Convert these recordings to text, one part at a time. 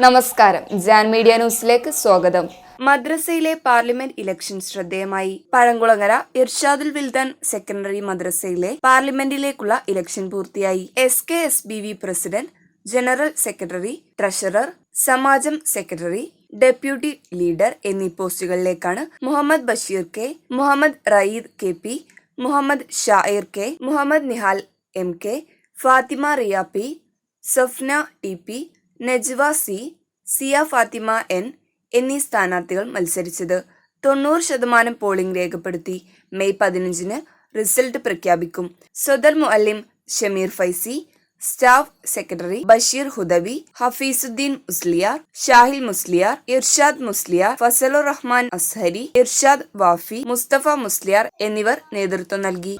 നമസ്കാരം, ജാൻ മീഡിയ ന്യൂസിലേക്ക് സ്വാഗതം. മദ്രസയിലെ പാർലമെന്റ് ഇലക്ഷൻ ശ്രദ്ധേയമായി. പഴങ്കുളങ്ങര ഇർഷാദുൽ വിൽദാൻ സെക്കൻഡറി മദ്രസയിലെ പാർലമെന്റിലേക്കുള്ള ഇലക്ഷൻ പൂർത്തിയായി. SKSBV president, general secretary, treasurer, സമാജം സെക്രട്ടറി, ഡെപ്യൂട്ടി ലീഡർ എന്നീ പോസ്റ്റുകളിലേക്കാണ് Muhammad Basheer K, Muhammad റയീദ് KP, Muhammad ഷായിർ K, Muhammad Nihal MK, Fathima Riya P, Safna TP, Najwa C, സിയ ഫാത്തിമ N എന്നീ സ്ഥാനാർത്ഥികൾ മത്സരിച്ചത്. 90% പോളിംഗ് രേഖപ്പെടുത്തി. മെയ് 15 റിസൾട്ട് പ്രഖ്യാപിക്കും. സദർ മുഅല്ലിം ഷമീർ ഫൈസി, സ്റ്റാഫ് സെക്രട്ടറി ബഷീർ ഹുദവി, ഹഫീസുദ്ദീൻ മുസ്ലിയാർ, ഷാഹിൽ മുസ്ലിയാർ, ഇർഷാദ് മുസ്ലിയാർ, ഫസലുർ റഹ്മാൻ അസ്ഹരി, ഇർഷാദ് വാഫി, മുസ്തഫ മുസ്ലിയാർ എന്നിവർ നേതൃത്വം നൽകി.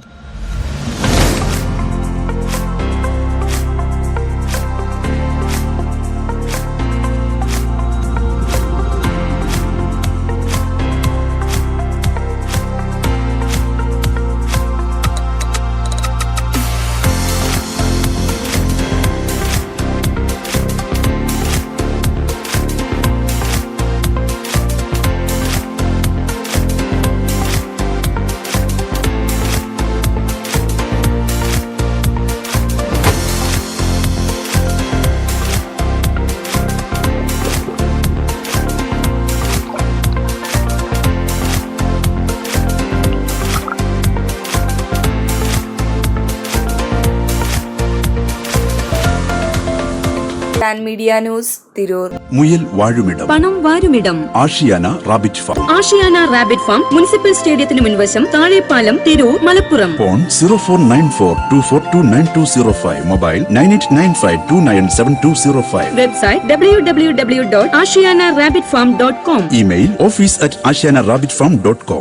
Jan media news, Tirur. മുയൽ വാഴുമിടം, പണം വാരുമിടം, Ashiyana rabbit farm. Ashiyana rabbit farm municipal സ്റ്റേഡിയത്തിന് മുൻവശം, Thazhepalam, Tirur, Malappuram. Phone 049424290205. Mobile 9895297205. Website www.ashiyanarabbitfarm.com. Email office@ashiyanarabbitfarm.com.